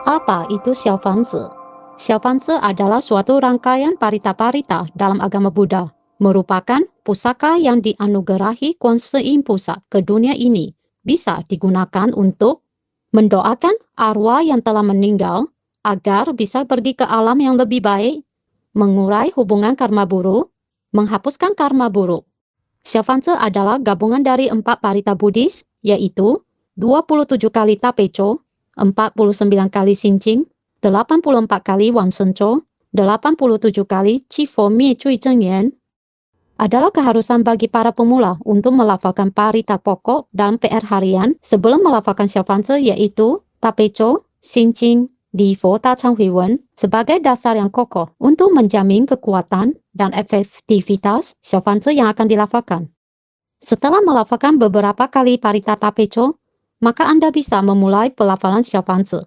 Apa itu Xiaofanzi? Xiaofanzi adalah suatu rangkaian parita-parita dalam agama Buddha, merupakan pusaka yang dianugerahi Kuan Yin Pusat ke dunia ini. Bisa digunakan untuk mendoakan arwah yang telah meninggal agar bisa pergi ke alam yang lebih baik, mengurai hubungan karma buruk, menghapuskan karma buruk. Xiaofanzi adalah gabungan dari 4 parita Buddhis, yaitu 27 kali Tapecho, 49 kali Xinjing, 84 kali Wan Shengzhou, 87 kali Qifo Mie Cui Zhengyan. Adalah keharusan bagi para pemula untuk melafalkan parita pokok dalam PR harian sebelum melafalkan Xiaofanzi, yaitu Tapecho, Xinjing, Difo Ta Chang Hui Wen sebagai dasar yang kokoh untuk menjamin kekuatan dan efektivitas Xiaofanzi yang akan dilafalkan. Setelah melafalkan beberapa kali parita Tapecho, maka Anda bisa memulai pelafalan Xiaofanzi.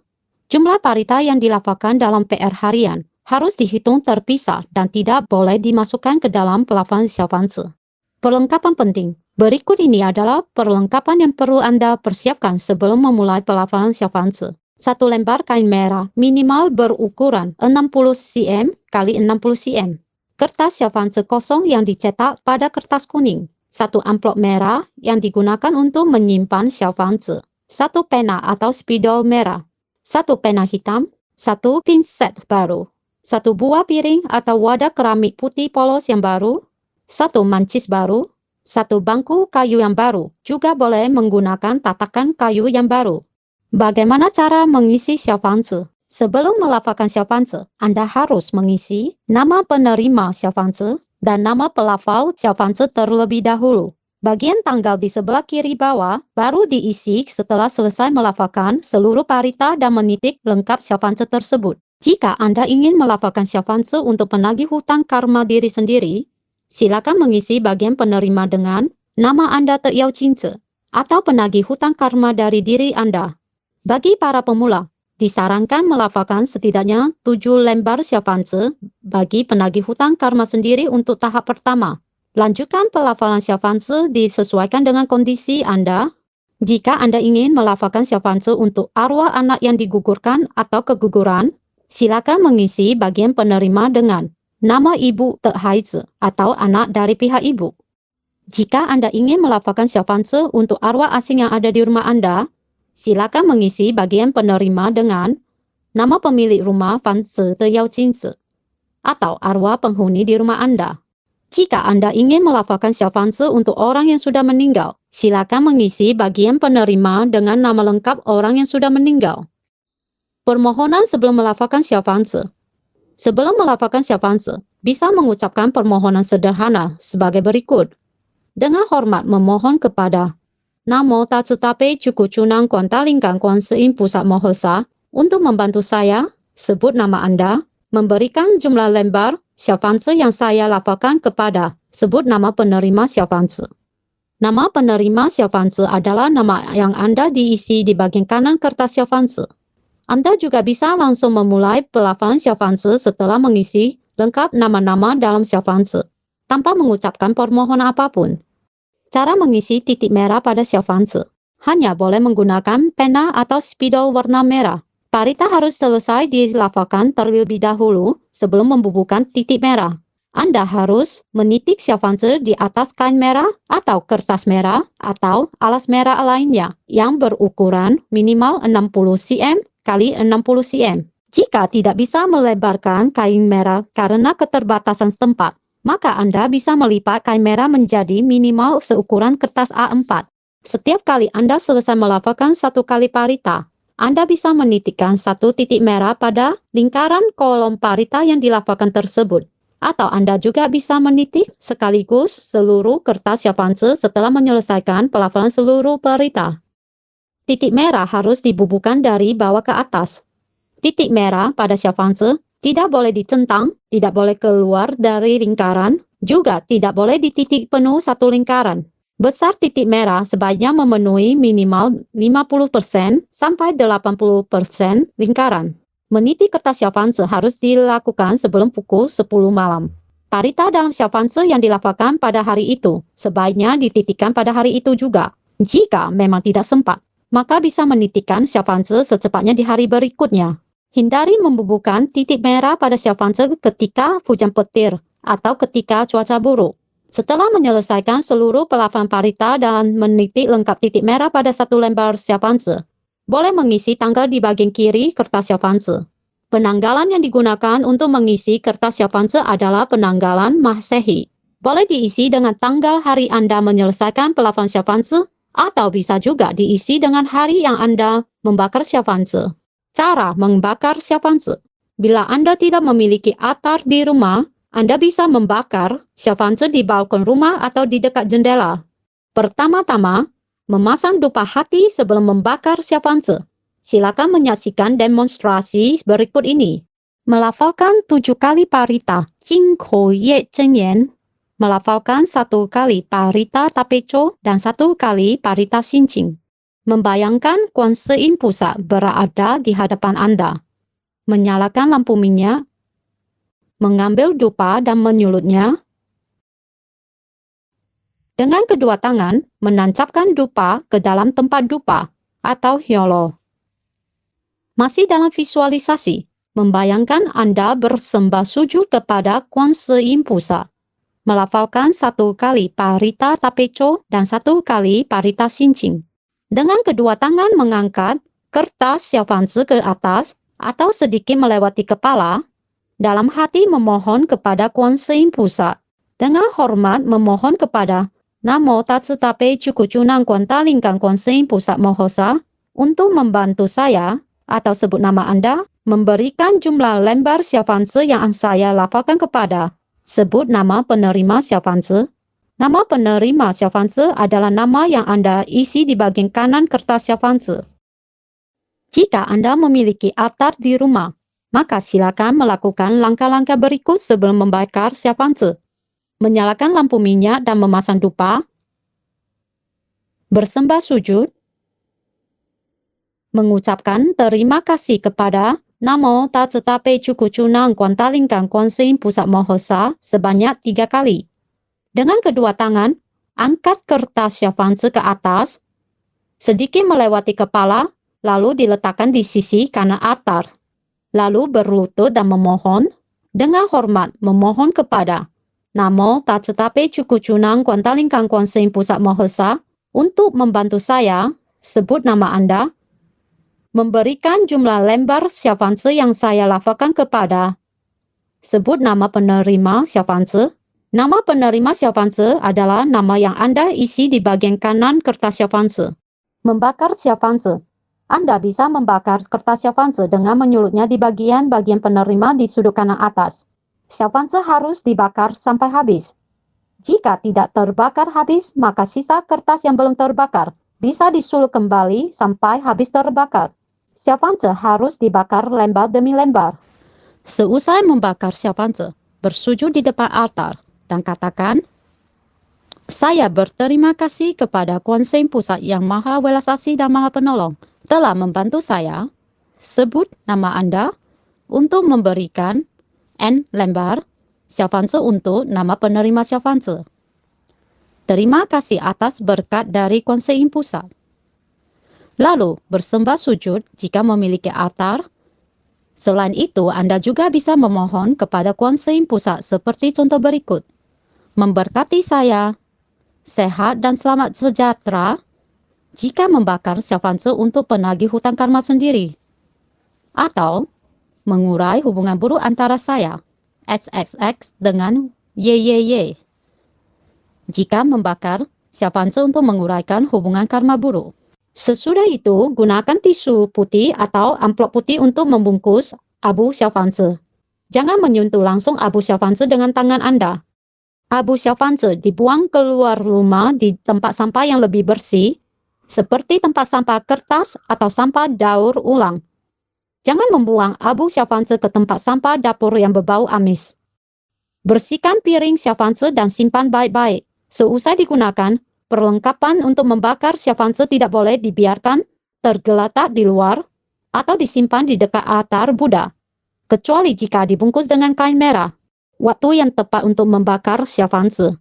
Jumlah parita yang dilafalkan dalam PR harian harus dihitung terpisah dan tidak boleh dimasukkan ke dalam pelafalan Xiaofanzi. Perlengkapan penting. Berikut ini adalah perlengkapan yang perlu Anda persiapkan sebelum memulai pelafalan Xiaofanzi. 1 lembar kain merah minimal berukuran 60 cm x 60 cm. Kertas Xiaofanzi kosong yang dicetak pada kertas kuning. 1 amplop merah yang digunakan untuk menyimpan Xiaofanzi. 1 pena atau spidol merah. 1 pena hitam. 1 pinset baru. 1 buah piring atau wadah keramik putih polos yang baru. 1 mancis baru. 1 bangku kayu yang baru. Juga boleh menggunakan tatakan kayu yang baru. Bagaimana cara mengisi Xiaofanzi? Sebelum melafalkan Xiaofanzi, Anda harus mengisi nama penerima Xiaofanzi dan nama pelafal Xiaofanzi terlebih dahulu. Bagian tanggal di sebelah kiri bawah baru diisi setelah selesai melafalkan seluruh parita dan menitik lengkap Xiaofanzi tersebut. Jika Anda ingin melafalkan Xiaofanzi untuk penagih hutang karma diri sendiri, silakan mengisi bagian penerima dengan nama Anda Teyao Cince atau penagih hutang karma dari diri Anda. Bagi para pemula, disarankan melafalkan setidaknya 7 lembar Xiaofanzi bagi penagih hutang karma sendiri untuk tahap pertama. Lanjutkan pelafalan Xiaofanzi disesuaikan dengan kondisi Anda. Jika Anda ingin melafalkan Xiaofanzi untuk arwah anak yang digugurkan atau keguguran, silakan mengisi bagian penerima dengan nama Ibu Te Haizi atau anak dari pihak ibu. Jika Anda ingin melafalkan Xiaofanzi untuk arwah asing yang ada di rumah Anda, silakan mengisi bagian penerima dengan nama pemilik rumah Fan Se Te Yao Jin Se atau arwah penghuni di rumah Anda. Jika Anda ingin melafalkan Xiaofanzi untuk orang yang sudah meninggal, silakan mengisi bagian penerima dengan nama lengkap orang yang sudah meninggal. Permohonan sebelum melafalkan Xiaofanzi. Sebelum melafalkan Xiaofanzi, bisa mengucapkan permohonan sederhana sebagai berikut. Dengan hormat memohon kepada Namo Tatsu Tape Cuku Cunang Kuan Talingkan Kuan Yin Pusat Mohesa untuk membantu saya, sebut nama Anda, memberikan jumlah lembar Xiaofanzi yang saya lafalkan kepada, sebut nama penerima Xiaofanzi. Nama penerima Xiaofanzi adalah nama yang Anda diisi di bagian kanan kertas Xiaofanzi. Anda juga bisa langsung memulai pelafalan Xiaofanzi setelah mengisi lengkap nama-nama dalam Xiaofanzi, tanpa mengucapkan permohonan apapun. Cara mengisi titik merah pada Xiaofanzi. Hanya boleh menggunakan pena atau spidol warna merah. Parita harus selesai dilafalkan terlebih dahulu sebelum membubuhkan titik merah. Anda harus menitik Xiaofanzi di atas kain merah atau kertas merah atau alas merah lainnya yang berukuran minimal 60 cm x 60 cm. Jika tidak bisa melebarkan kain merah karena keterbatasan tempat, maka Anda bisa melipat kain merah menjadi minimal seukuran kertas A4. Setiap kali Anda selesai melafalkan 1 kali parita, Anda bisa menitikkan 1 titik merah pada lingkaran kolom parita yang dilafalkan tersebut. Atau Anda juga bisa menitik sekaligus seluruh kertas Xiaofanzi setelah menyelesaikan pelafalan seluruh parita. Titik merah harus dibubuhkan dari bawah ke atas. Titik merah pada Xiaofanzi tidak boleh dicentang, tidak boleh keluar dari lingkaran, juga tidak boleh dititik penuh 1 lingkaran. Besar titik merah sebaiknya memenuhi minimal 50% sampai 80% lingkaran. Menitik kertas Xiaofanzi harus dilakukan sebelum pukul 10 malam. Parita dalam Xiaofanzi yang dilafalkan pada hari itu, sebaiknya dititikkan pada hari itu juga. Jika memang tidak sempat, maka bisa menitikkan Xiaofanzi secepatnya di hari berikutnya. Hindari membubuhkan titik merah pada Xiaofanzi ketika hujan petir atau ketika cuaca buruk. Setelah menyelesaikan seluruh pelafalan parita dan menitik lengkap titik merah pada satu lembar Xiaofanzi, boleh mengisi tanggal di bagian kiri kertas Xiaofanzi. Penanggalan yang digunakan untuk mengisi kertas Xiaofanzi adalah penanggalan Masehi. Boleh diisi dengan tanggal hari Anda menyelesaikan pelafalan Xiaofanzi, atau bisa juga diisi dengan hari yang Anda membakar Xiaofanzi. Cara membakar Xiaofanzi. Bila Anda tidak memiliki attar di rumah, Anda bisa membakar Xiaofanzi di balkon rumah atau di dekat jendela. Pertama-tama, memasang dupa hati sebelum membakar Xiaofanzi. Silakan menyaksikan demonstrasi berikut ini. Melafalkan 7 kali parita, Jing Kou Ye Zhen Yan. Melafalkan 1 kali parita tapeco dan 1 kali parita xinqing. Membayangkan Kuan Yin Pusat berada di hadapan Anda. Menyalakan lampu minyak. Mengambil dupa dan menyulutnya. Dengan kedua tangan, menancapkan dupa ke dalam tempat dupa atau hyolo. Masih dalam visualisasi, membayangkan Anda bersembah sujud kepada Kuan Yin Pusat. Melafalkan 1 kali parita tapeco dan 1 kali parita xinqing. Dengan kedua tangan mengangkat kertas Xiaofanzi ke atas atau sedikit melewati kepala, dalam hati memohon kepada Kuan Yin Pusat. Dengan hormat memohon kepada Namo Tatsu Tape Cukucunang Kuan Talingkang Kuan Yin Pusat Mohosa untuk membantu saya, atau sebut nama Anda, memberikan jumlah lembar Xiaofanzi yang saya lafalkan kepada. Sebut nama penerima Xiaofanzi. Nama penerima Xiaofanzi adalah nama yang Anda isi di bagian kanan kertas Xiaofanzi. Jika Anda memiliki attar di rumah, maka silakan melakukan langkah-langkah berikut sebelum membakar Xiaofanzi. Menyalakan lampu minyak dan memasang dupa. Bersembah sujud. Mengucapkan terima kasih kepada Namo Tatsu Tape Cukucunang Kuan Talingkang Kuan Yin Pusat Mohosa sebanyak 3 kali. Dengan kedua tangan, angkat kertas Xiaofanzi ke atas, sedikit melewati kepala, lalu diletakkan di sisi kanan attar. Lalu berlutut dan memohon, dengan hormat memohon kepada Namo Tatsu Tape Cukucunang Kuan Talingkang Kuan Yin Pusat Mohosa untuk membantu saya, sebut nama Anda, memberikan jumlah lembar Xiaofanzi yang saya lafalkan kepada. Sebut nama penerima Xiaofanzi. Nama penerima Xiaofanzi adalah nama yang Anda isi di bagian kanan kertas Xiaofanzi. Membakar Xiaofanzi. Anda bisa membakar kertas Xiaofanzi dengan menyulutnya di bagian-bagian penerima di sudut kanan atas. Xiaofanzi harus dibakar sampai habis. Jika tidak terbakar habis, maka sisa kertas yang belum terbakar bisa disulut kembali sampai habis terbakar. Xiaofanzi harus dibakar lembar demi lembar. Seusai membakar Xiaofanzi, bersujud di depan altar dan katakan, saya berterima kasih kepada Kuan Yin Pusat yang Maha Welas Asih dan Maha Penolong telah membantu saya, sebut nama Anda, untuk memberikan N lembar Xiaofanzi untuk nama penerima Xiaofanzi. Terima kasih atas berkat dari Kuan Yin Pusat. Lalu bersembah sujud jika memiliki altar. Selain itu, Anda juga bisa memohon kepada Kuan Yin Pusat seperti contoh berikut. Memberkati saya, sehat dan selamat sejahtera, jika membakar Xiaofanzi untuk penagih hutang karma sendiri. Atau, mengurai hubungan buruk antara saya, XXX, dengan YYY. Jika membakar Xiaofanzi untuk menguraikan hubungan karma buruk. Sesudah itu, gunakan tisu putih atau amplop putih untuk membungkus abu Xiaofanzi. Jangan menyentuh langsung abu Xiaofanzi dengan tangan Anda. Abu Xiaofanzi dibuang keluar rumah di tempat sampah yang lebih bersih, seperti tempat sampah kertas atau sampah daur ulang. Jangan membuang abu Xiaofanzi ke tempat sampah dapur yang berbau amis. Bersihkan piring Xiaofanzi dan simpan baik-baik. Seusai digunakan, perlengkapan untuk membakar Xiaofanzi tidak boleh dibiarkan tergeletak di luar atau disimpan di dekat altar Buddha, kecuali jika dibungkus dengan kain merah. Waktu yang tepat untuk membakar Xiaofanzi.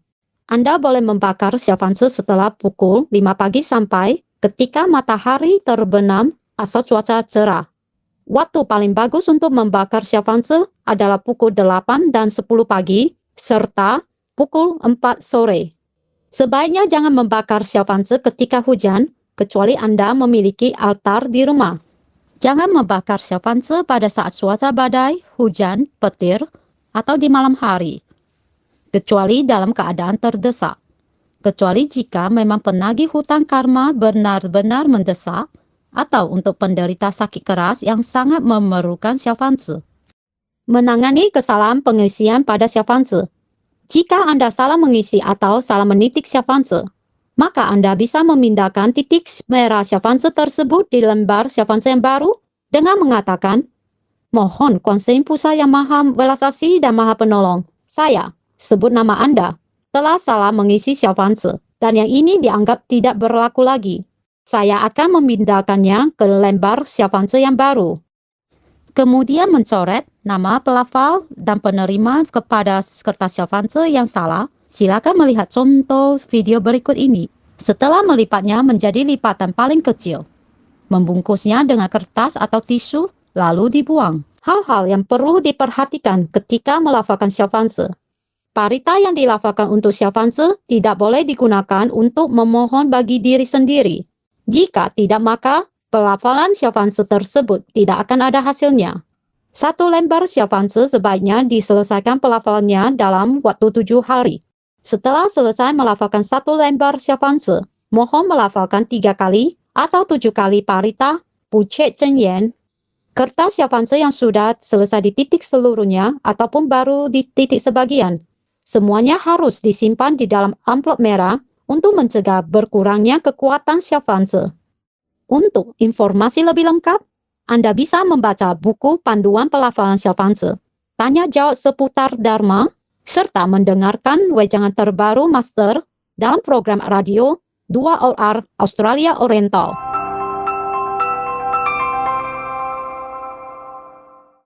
Anda boleh membakar Xiaofanzi setelah pukul 5 pagi sampai ketika matahari terbenam asal cuaca cerah. Waktu paling bagus untuk membakar Xiaofanzi adalah pukul 8 dan 10 pagi, serta pukul 4 sore. Sebaiknya jangan membakar Xiaofanzi ketika hujan, kecuali Anda memiliki altar di rumah. Jangan membakar Xiaofanzi pada saat cuaca badai, hujan, petir, atau di malam hari, kecuali dalam keadaan terdesak. Kecuali jika memang penagih hutang karma benar-benar mendesak, atau untuk penderita sakit keras yang sangat memerlukan Xiaofanzi. Menangani kesalahan pengisian pada Xiaofanzi. Jika Anda salah mengisi atau salah menitik Xiaofanzi, maka Anda bisa memindahkan titik merah Xiaofanzi tersebut di lembar Xiaofanzi yang baru dengan mengatakan, "Mohon Kuan Yin Pusat yang Maha Belas Asih dan Maha Penolong, saya, sebut nama Anda, telah salah mengisi Xiaofanzi, dan yang ini dianggap tidak berlaku lagi. Saya akan memindahkannya ke lembar Xiaofanzi yang baru." Kemudian mencoret nama pelafal dan penerima kepada kertas Xiaofanzi yang salah. Silakan melihat contoh video berikut ini. Setelah melipatnya menjadi lipatan paling kecil, membungkusnya dengan kertas atau tisu, lalu dibuang. Hal-hal yang perlu diperhatikan ketika melafalkan Xiaofanzi. Parita yang dilafalkan untuk Xiaofanzi tidak boleh digunakan untuk memohon bagi diri sendiri. Jika tidak, maka pelafalan Xiaofanzi tersebut tidak akan ada hasilnya. Satu lembar Xiaofanzi sebaiknya diselesaikan pelafalannya dalam waktu 7 hari. Setelah selesai melafalkan satu lembar Xiaofanzi, mohon melafalkan 3 kali atau 7 kali parita Pucet Zhenyan. Kertas Xiaofanzi yang sudah selesai dititik seluruhnya ataupun baru dititik sebagian, semuanya harus disimpan di dalam amplop merah untuk mencegah berkurangnya kekuatan Xiaofanzi. Untuk informasi lebih lengkap, Anda bisa membaca buku panduan pelafalan Xiaofanzi, tanya jawab seputar Dharma, serta mendengarkan wejangan terbaru Master dalam program radio 2OR Australia Oriental.